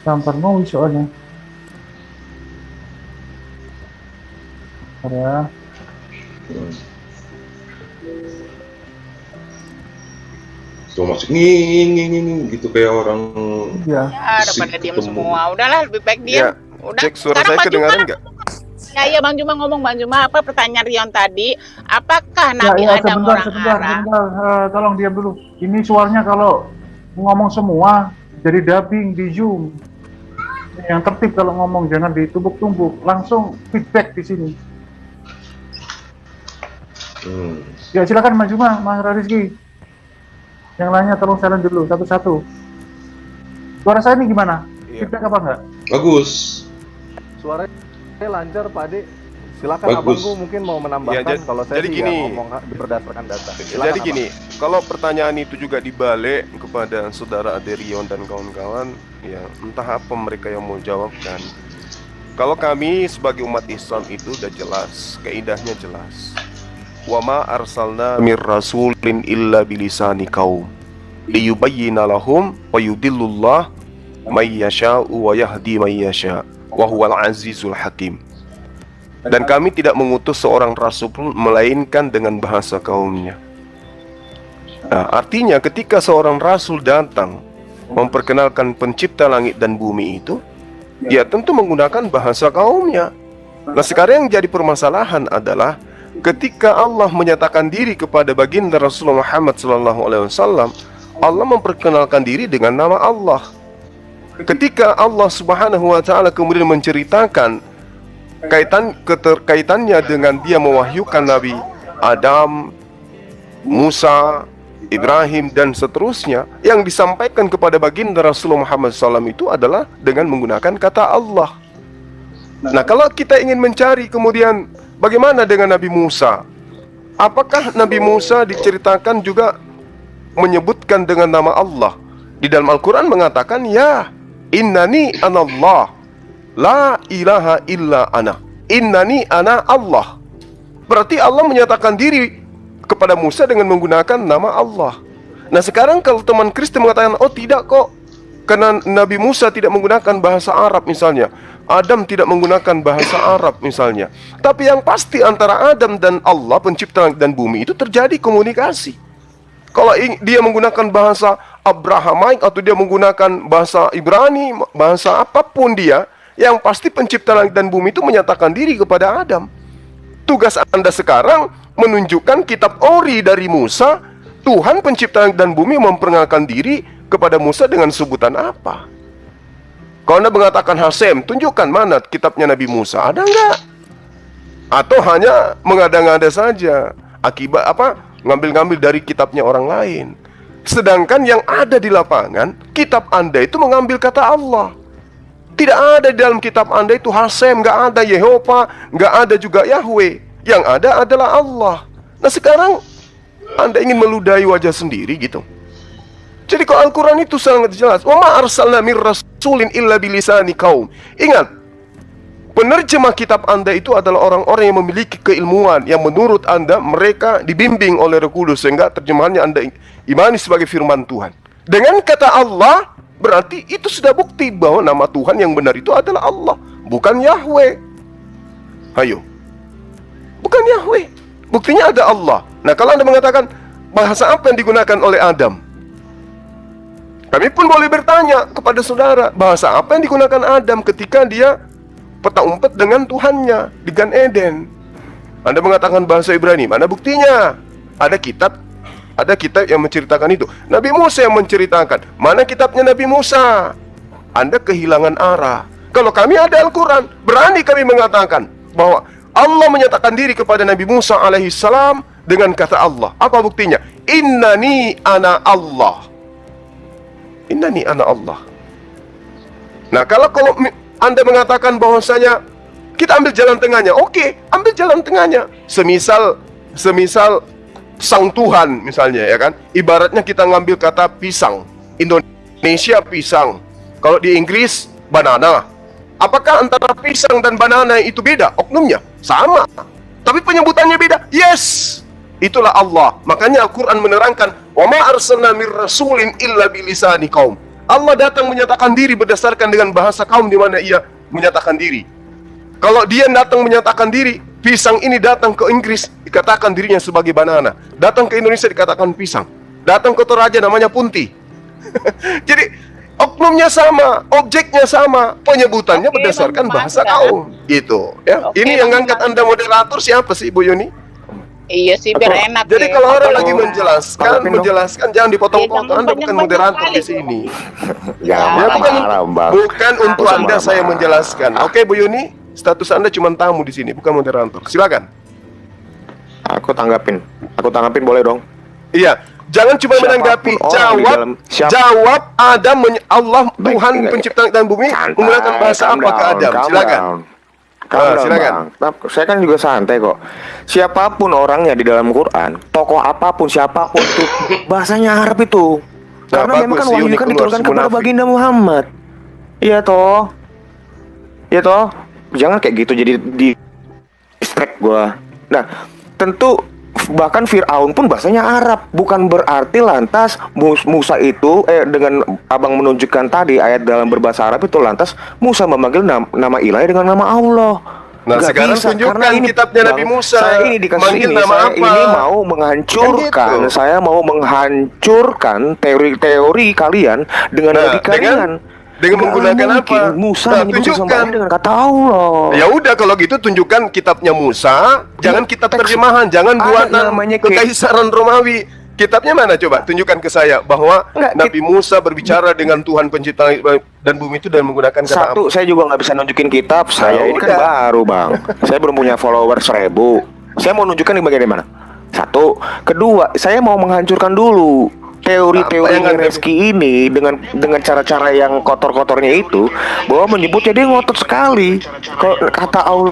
Gampang mau soalnya. Ya. Tuh masuk nging gitu kayak orang Iya. Ya, udah pada diam semua. Udahlah, lebih baik diam. Ya, Udah. cek suara Sekarang saya Bang Juma. kedengaran nggak? Ya, iya Bang Juma ngomong, Bang Juma, apa pertanyaan Rion tadi? Apakah Ya, Nabi ya, Adam sebentar, orang sebentar, Arab? sebentar. Tolong diam dulu. Ini suaranya kalau ngomong semua jadi dubbing di Zoom. Yang tertib kalau ngomong, jangan ditumbuk-tumbuk. Langsung feedback di sini. Ya, silakan Mas Juma, Mas Rizky. Yang lainnya tolong silent dulu satu-satu. Suara saya ini gimana? Iya. Feedback apa enggak? bagus. Suaranya lancar Pak Ade. Silakan Bagus. abangku mungkin mau menambahkan. Ya, kalau saya jadi sih gini. ya ngomong berdasarkan data. Silakan, Jadi Abang. gini, kalau pertanyaan itu juga dibalik kepada saudara Aderion dan kawan-kawan, ya entah apa mereka yang mau jawabkan. Kalau kami sebagai umat Islam itu udah jelas, kaidahnya jelas. Wa ma arsalna mir rasulin illa bilisani qaum liyubayyina lahum wa yudillullah may yasha'u wa yahdi may yasha' wa huwal azizul hakim. Dan kami tidak mengutus seorang rasul pun melainkan dengan bahasa kaumnya. Nah, artinya ketika seorang rasul datang memperkenalkan pencipta langit dan bumi itu, ya tentu menggunakan bahasa kaumnya. Nah, sekarang yang jadi permasalahan adalah ketika Allah menyatakan diri kepada baginda Rasulullah Muhammad SAW, Allah memperkenalkan diri dengan nama Allah. Ketika Allah Subhanahu wa Ta'ala kemudian menceritakan keterkaitannya dengan dia mewahyukan Nabi Adam, Musa, Ibrahim dan seterusnya, yang disampaikan kepada baginda Rasulullah Muhammad SAW itu adalah dengan menggunakan kata Allah. Nah, kalau kita ingin mencari kemudian bagaimana dengan Nabi Musa? Apakah Nabi Musa diceritakan juga menyebutkan dengan nama Allah? Di dalam Al-Quran mengatakan, ya, innani anallah, la ilaha illa ana, innani ana Allah. Berarti Allah menyatakan diri kepada Musa dengan menggunakan nama Allah. Nah, sekarang kalau teman Kristen mengatakan, oh tidak kok, karena Nabi Musa tidak menggunakan bahasa Arab misalnya, Adam tidak menggunakan bahasa Arab misalnya, tapi yang pasti antara Adam dan Allah pencipta langit dan bumi itu terjadi komunikasi. Kalau dia menggunakan bahasa Abrahamaik atau dia menggunakan bahasa Ibrani, bahasa apapun dia, yang pasti pencipta langit dan bumi itu menyatakan diri kepada Adam. Tugas Anda sekarang menunjukkan kitab ori dari Musa. Tuhan pencipta langit dan bumi memperkenalkan diri kepada Musa dengan sebutan apa? Kalau Anda mengatakan Hasem, tunjukkan mana kitabnya Nabi Musa, ada nggak? Atau hanya mengada-ngada saja, akibat apa? Ngambil-ngambil dari kitabnya orang lain. Sedangkan yang ada di lapangan, kitab Anda itu mengambil kata Allah. Tidak ada di dalam kitab Anda itu Hasem, nggak ada Yehova, nggak ada juga Yahweh. Yang ada adalah Allah. Nah, sekarang Anda ingin meludahi wajah sendiri gitu. Jadi kalau Al-Quran itu sangat jelas. Wa ma arsalna mir rasulin illa bilisani qaum. Ingat, penerjemah kitab Anda itu adalah orang-orang yang memiliki keilmuan, yang menurut Anda mereka dibimbing oleh Roh Kudus, sehingga terjemahannya Anda imani sebagai firman Tuhan. Dengan kata Allah, berarti itu sudah bukti bahwa nama Tuhan yang benar itu adalah Allah, bukan Yahweh. Ayo, bukan Yahweh, buktinya ada Allah. Nah, kalau Anda mengatakan bahasa apa yang digunakan oleh Adam, kami pun boleh bertanya kepada saudara, bahasa apa yang digunakan Adam ketika dia peta umpet dengan Tuhannya di Gan Eden. Anda mengatakan bahasa Ibrani, mana buktinya? Ada kitab yang menceritakan itu. Nabi Musa yang menceritakan. Mana kitabnya Nabi Musa? Anda kehilangan arah. Kalau kami ada Al-Quran, berani kami mengatakan bahwa Allah menyatakan diri kepada Nabi Musa alaihissalam dengan kata Allah. Apa buktinya? Innani ana Allah. Innani ana Allah. Nah, kalau Anda mengatakan bahwasanya kita ambil jalan tengahnya, oke, ambil jalan tengahnya. Semisal sang Tuhan misalnya, ya kan? Ibaratnya kita ngambil kata pisang. Indonesia pisang. Kalau di Inggris banana. Apakah antara pisang dan banana itu beda? Oknumnya sama, tapi penyebutannya beda. Yes, itulah Allah. Makanya Al-Quran menerangkan, wa ma arsalna mir rasulin illa bilisani qaum. Allah datang menyatakan diri berdasarkan dengan bahasa kaum di mana ia menyatakan diri. Kalau dia datang menyatakan diri, pisang ini datang ke Inggris dikatakan dirinya sebagai banana, datang ke Indonesia dikatakan pisang, datang ke Toraja namanya punti. Jadi oknumnya sama, objeknya sama, penyebutannya Oke, berdasarkan Bang bahasa Juman. kaum. Gitu ya. Oke, Ini yang Bang ngangkat Juman. Anda moderator siapa sih, Bu Yuni? Iya sih, biar enak. Jadi ya. kalau orang Apa lagi dong? menjelaskan, Tanggapin dong. menjelaskan jangan dipotong-potong. Iya, jangan Anda bukan banyak-banyak moderator kali di sini. Jangan Ya, bukan, marah-marah, Bang. bukan untuk usah Anda saya marah-marah. menjelaskan. Oke, Bu Yuni, status Anda cuma tamu di sini, bukan moderator. Silakan. Aku tanggapin boleh dong. Iya, jangan cuma Siapapun menanggapi, orang di jawab, dalam- jawab. Adam, Allah, Baik, Tuhan enggak, pencipta langit dan bumi Santai, menggunakan bahasa calm apa ke down, Adam? calm Silakan. down. Calm down, silakan. Bang. Saya kan juga santai kok. Siapapun orangnya di dalam Quran, tokoh apapun, siapapun itu bahasanya Arab itu. Karena memang kan bagus, wahyu unik, kan luar, diturunkan kepada munafik. baginda Muhammad. Iya toh. Iya toh. Jangan kayak gitu jadi di distract gua. Nah, tentu bahkan Fir'aun pun bahasanya Arab, bukan berarti lantas Musa itu dengan abang menunjukkan tadi ayat dalam berbahasa Arab itu lantas Musa memanggil nama ilahi dengan nama Allah. Nah, Nggak sekarang bisa, tunjukkan karena ini, kitabnya Nabi Bang, Musa. Saya ini dikasih Manggil ini, nama saya apa? ini mau menghancurkan, Kan gitu. saya mau menghancurkan teori-teori kalian dengan Nah, logika ringan. dengan Nggak menggunakan mungkin apa? Musa Nah, menyebut tunjukkan. sesembahan dengan kata Allah. Ya udah kalau gitu tunjukkan kitabnya Musa, jangan kitab teks. terjemahan, jangan Ada buatan namanya kekaisaran Romawi. Kitabnya mana coba? Tunjukkan ke saya bahwa Enggak, Nabi Musa berbicara dengan Tuhan pencipta langit dan bumi itu dan menggunakan kata Satu, apa? saya juga nggak bisa nunjukin kitab. Saya ini kan udah. baru, Bang. Saya belum punya follower 1000. Saya mau nunjukkan di bagian mana? Satu, kedua, saya mau menghancurkan dulu Apa teori-teori yang Anda- Reski ini dengan cara-cara yang kotor-kotornya itu, bahwa menyebutnya dia ngotot sekali. Kalau kata Allah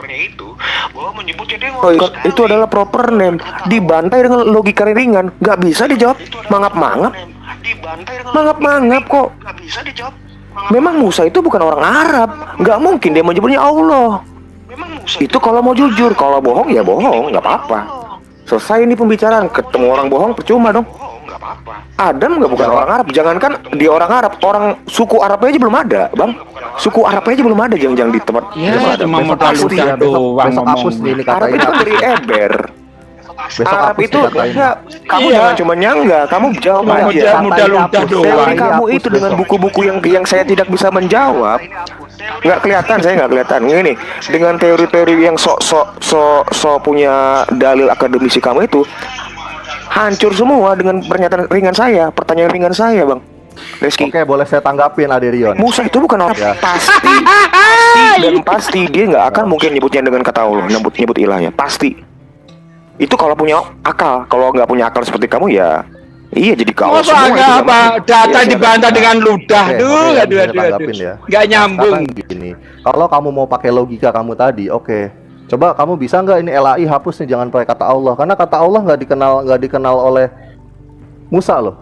itu adalah proper name, dibantai dengan logika ringan, nggak bisa dijawab mangap-mangap. Mangap-mangap kok. Memang Musa itu bukan orang Arab, nggak mungkin dia menyebutnya Allah. Itu kalau mau jujur, kalau bohong ya bohong, nggak apa-apa. Selesai ini pembicaraan, ketemu orang bohong percuma dong. Adam nggak bukan orang Arab, jangankan dia orang Arab, orang suku Arabnya aja belum ada, Bang. Suku Arabnya aja belum ada, jangan di tempat. Ya, belum ada. cuma Besok modal hapus udah dia. doang Besok hapus nih ini Arab katanya. itu kan dari Eber. Besok Arab hapus itu dikatakan. enggak, kamu Iya. jangan cuma nyangga, kamu jawab Cuma aja. modal udah hapus. doang. Teori Ini kamu hapus itu dengan besok. buku-buku yang saya tidak bisa menjawab, nggak kelihatan, saya nggak kelihatan. Ini dengan teori-teori yang sok punya dalil akademisi kamu itu hancur semua dengan pernyataan ringan saya, pertanyaan ringan saya, Bang Reski. Oke, boleh saya tanggapin Aderion. Musa itu bukan orang Ya. pasti dia nggak akan mungkin nyebutnya dengan kata Allah, nyebut ilahnya pasti. Itu kalau punya akal, kalau nggak punya akal seperti kamu ya iya jadi kau Masa semua itu agak apa? namanya. Data Iya, dibantah silakan. dengan ludah. Oke, Duh, oke, aduh, bisa aduh, aduh. tanggapin ya. Nggak nyambung. Sekarang gini, kalau kamu mau pakai logika kamu tadi, oke. Coba kamu bisa nggak ini LAI hapus nih, jangan pakai kata Allah, karena kata Allah nggak dikenal oleh Musa loh.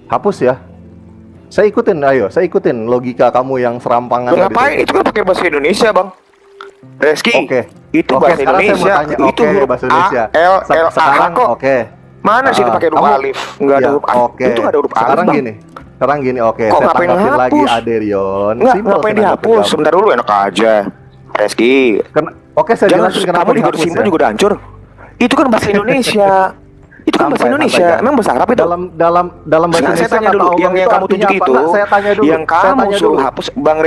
Hapus ya. Saya ikutin logika kamu yang serampangan. Loh, tadi ngapain? tuh. Itu kan pakai bahasa Indonesia, Bang. Reski. Oke. Itu Oke, bahasa sekarang saya mau Indonesia. tanya. Itu Oke, huruf bahasa Indonesia. A, L, L, A Sekarang kok. oke. Mana sih pakai huruf Kamu- alif? Nggak ada Ya, huruf alif. Oke. Itu nggak ada huruf alif, Sekarang Bang. gini. Sekarang gini, oke. Kok Saya ngapain tanggapin lagi hapus? Aderion. Nggak, Simpel ngapain sih, dihapus? kenapa Sebentar dulu, enak aja. Reski. Oke, saya Jangan jelasin kenapa kamu juga dihapus simpel ya. juga udah hancur. Itu kan bahasa Indonesia. Itu kan bahasa Santai, Indonesia. santai. Emang bahasa Arab itu? dalam bahasa Sekarang saya Indonesia tanya kata dulu, Allah yang itu kamu artinya tunjuk apa? itu, Nggak, saya tanya dulu. yang Saya kamu tanya suruh dulu. hapus, Bang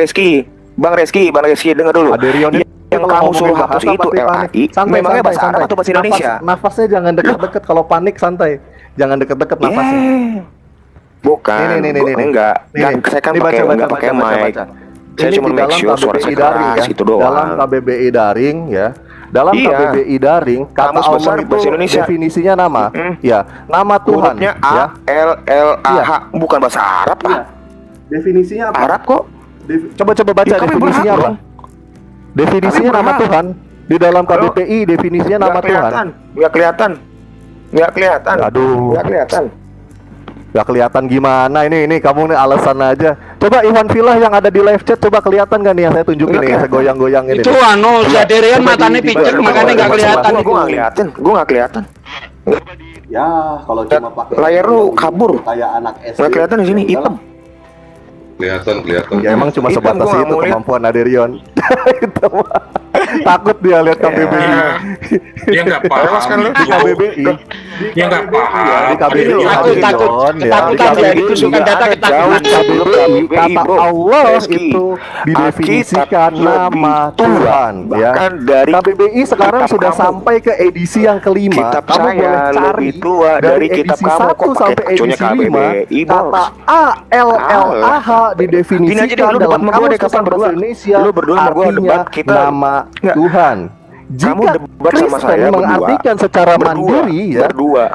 Reski, dengar dulu. Aderion ini Yang kalau kamu ngomongin suruh bahasa hapus itu pasti panik. LAI, Santai, memangnya bahasa santai, Arab atau bahasa Indonesia? Nafasnya jangan deket-deket, kalau panik santai. Jangan deket-deket nafasnya. Bukan, Nih. enggak. Saya kan Ini pakai baca, enggak pakai baca. mic. Saya Ini cuma di make dalam sure suara KBBI saya daring keras ya. itu Dalam doang. KBBI daring ya. Dalam Iya. KBBI daring kata Kamus Allah besar itu bahasa Indonesia. definisinya nama. Ya, nama Tuhan. Hurufnya ya. A L L A Iya. H, bukan bahasa Arab Iya. ah. Definisinya apa? Arab kok. Coba baca Ya, kami definisinya berhak apa? dong. Definisinya Kami nama berhak. Tuhan. Di dalam Kalau- KBBI definisinya nama Nggak Tuhan. kelihatan. Nggak kelihatan. Aduh. Nggak kelihatan. Gak kelihatan gimana ini kamu nih alasan aja. Coba Iwan Filah yang ada di live chat coba kelihatan gak nih yang saya tunjukin Nggak nih, yang saya kelihatan. goyang-goyang ini. Itu anu, si Adrian Coba matanya di- picek di- makanya nggak di- kelihatan. Gue nggak kelihatan. Ya, kalau cuma pakai Layar lu kabur. kayak anak SD. Nggak kelihatan di sini hitam. Kelihatan. Ya emang cuma Hitam, sebatas gua nggak itu mau lihat. kemampuan Aderion. Itu mah. Takut dia lihat KBBI. Dia nggak paham. Di KBBI. Dia nggak paham. Ya, di KBBI. Takut. Ketakutan dia itu suka data ketakutan. Kata Allah itu didefinisikan nama Tuhan ya. Bahkan dari KBBI sekarang kitab sudah kamu. sampai ke edisi yang kelima. Kitab Kamu saya boleh cari lebih tua dari kitab edisi kamu. 1 Kok pakai sampai tacunya edisi 5. KBBI, Kata Bos? ALLAH Gini aja deh, didefinisikan lu debat dalam sama gua deh, Kamus kapan Besar berdua? Bahasa Indonesia Lu berdua sama gua artinya debat, kita- nama Nggak. Tuhan. Kamu Jika debat sama Kristen saya mengartikan secara mandiri ya berdua.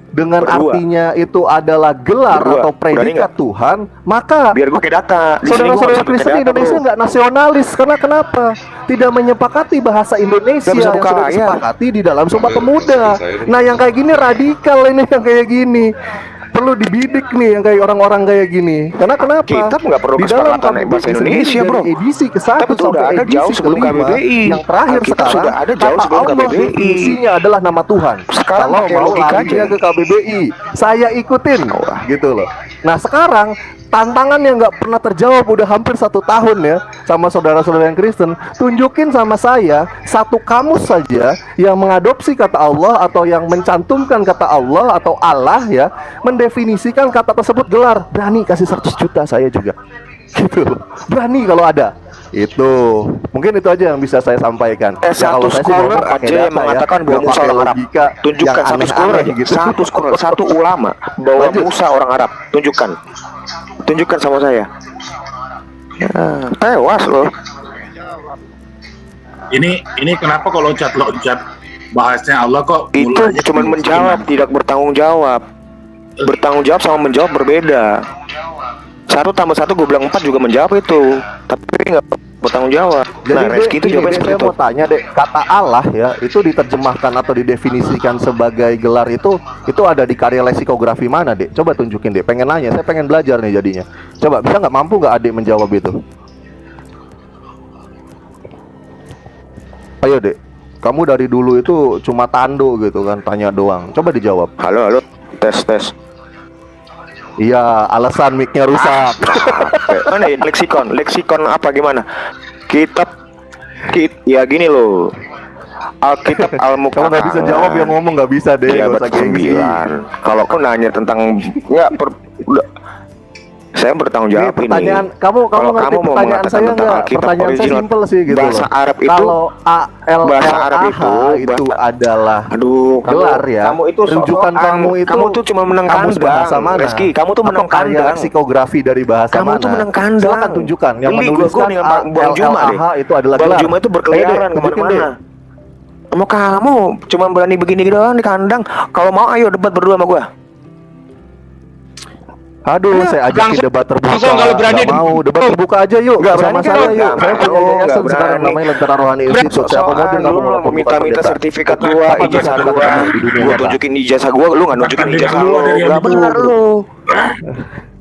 dengan Berdua. artinya itu adalah gelar Berdua. atau Berani predikat nggak? Tuhan, maka Biar gue kayak data. Di sini gua saudara-saudara harus pakai Kristen di data, Indonesia bro. nggak nasionalis karena kenapa? Tidak menyepakati bahasa Indonesia Nggak bisa yang buka sudah layar. disepakati di dalam Sumpah Sampai Pemuda. selesai. Nah yang kayak gini radikal ini yang kayak gini. Perlu dibidik nih yang kayak orang-orang kayak gini. Karena kenapa? Kita nggak perlu Di dalam kesepakatan KBBI bahasa sendiri Indonesia, dari bro. edisi ke-1 Tapi sudah sampai ada edisi jauh sebelum ke-5, KBBI. yang terakhir Alkitab sekarang sudah ada jauh kata sebelum Allah KBBI. definisinya adalah nama Tuhan. Sekarang Kalau pakai mau logika larinya aja. ke KBBI, saya ikutin gitu loh. Nah sekarang tantangan yang nggak pernah terjawab udah hampir 1 tahun ya sama saudara-saudara yang Kristen, tunjukin sama saya satu kamus saja yang mengadopsi kata Allah atau yang mencantumkan kata Allah atau Allah ya, mendefinisikan kata tersebut gelar. Berani kasih 100 juta saya juga gitu loh. Berani kalau ada. Itu mungkin itu aja yang bisa saya sampaikan. Ya, Satu kalau saya sih scholar ngomong pakai aja yang data ya, mengatakan bahwa nggak Musa pakai orang Arab. logika Tunjukkan yang satu scholar aneh-aneh aja. gitu. Satu scholar, satu ulama bahwa Lanjut. Musa orang Arab. Tunjukkan sama saya. Ya, tewas loh. Ini kenapa kok loncat bahasnya Allah kok Itu mulanya cuma ke menjawab, Sulaiman? tidak bertanggung jawab. Bertanggung jawab sama menjawab berbeda. 1 tambah 1 gue bilang 4 juga menjawab itu, tapi nggak bertanggung jawab. Nah, Reski itu jawabnya seperti saya itu. mau tanya deh, kata Allah ya, itu diterjemahkan atau didefinisikan sebagai gelar itu ada di karya leksikografi mana deh? Coba tunjukin deh, pengen nanya, saya pengen belajar nih jadinya. Coba, bisa nggak, mampu nggak adik menjawab itu? Ayo dek, kamu dari dulu itu cuma tando gitu kan, tanya doang. Coba dijawab. Halo, tes. Iya, alasan mic-nya rusak. Mana ya leksikon apa gimana? Ya gini loh. Alkitab Kamu nggak bisa jawab, yang ngomong nggak bisa deh, Ya nggak usah gengsi. 9. Kalau kau nanya tentang saya bertanggung Ini jawab ini. pertanyaan kamu Kalau ngerti kamu mau pertanyaan mengatakan saya tentang nggak? Alkitab Pertanyaan saya original, simpel sih gitu bahasa loh. Arab itu- Kalau bahasa Arab itu adalah Aduh, gelar ya. Kamu itu rujukan sok-sokan. kamu itu Kamu tuh cuma menang kamus kandang. bahasa mana? Reski, kamu tuh menang Atau karya kandang. leksikografi dari bahasa Kamu mana? tuh menang kandang. Silakan tunjukkan yang Beli menuliskan gua nih sama Bang Juma deh. LLAH itu adalah Bang gelar. Juma itu berkeliaran Ayo deh, tunjukin kemana-mana. Mau kamu cuma berani begini doang di kandang. Kalau mau ayo debat berdua sama gua. Aduh, saya ajakin debat terbuka. langsung kalau berani Nggak mau debat terbuka aja yuk. Nggak Sama berani kan? saya yuk. Nggak Saya punya mau, yayasan nggak sekarang berani. namanya Lentera Rohani Institute. Saya akomodir kamu mau Lu minta sertifikat gua, Apa ijazah bisa gua. ketemu di dunia Gua nyata? tunjukin ijazah gua, lu nggak nunjukin Bahkan ijazah dari lu. dari yang Nggak benar dulu. lu.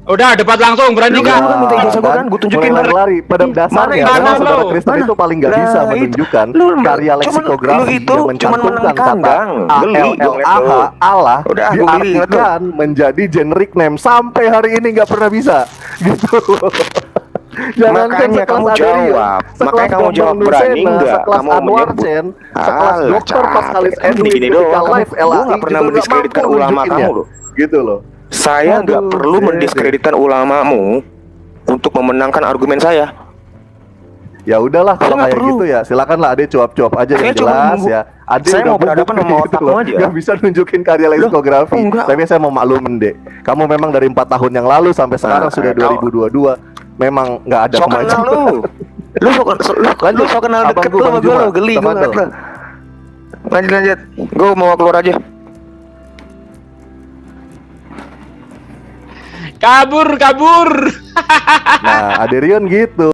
Udah debat langsung, berani Lu kan? kan minta ijazah gua kan, gua tunjukin mulai kan. lari pada dasarnya Mana karena ijazah saudara lu? Kristen Mana? itu paling nggak bisa Nah, itu. menunjukkan Lu karya cuman- leksikografi lu itu yang cuman mencantumkan menang kata kandang. Geli, gua ngeliat ALLAH lu. Allah Udah, gua geli ngeliat lu. diartikan menjadi generic name sampai hari ini nggak pernah bisa gitu. Jangankan Makanya sekelas kamu Aderian, jawab. sekelas Makanya kamu Bambang jawab, berani Nusena, nggak sekelas kamu Anwar menyebut? Chen, sekelas Alah, Dokter Paskalis capek. Edwin Gini-gini ketika doang. live Gua LAI nggak pernah juga mendiskreditkan mampu ulama nunjukinnya. kamu loh. Gitu loh. Saya nggak Aduh, perlu deh. mendiskreditkan ulamamu untuk memenangkan argumen saya. Ya udahlah kalau Saya nggak kayak perlu. gitu ya silakan Ade cuap-cuap aja Saya yang cuma jelas nunggu- ya. Ade saya udah mau berhadapan bubuk sama gitu otakmu loh. aja. Nggak bisa nunjukin karya leksikografi. enggak. Tapi saya mau maklumin deh. Kamu memang dari 4 tahun yang lalu sampai sekarang sudah kau- 2022 memang nggak ada So kenal kemajuan. lu. Lu so kenal Abang deket gua, lu sama Bang gue Juma. lu, geli gue Tafadhol. ngeliat lu. Lanjut. Gue mau keluar aja. Kabur. Nah, Aderion gitu.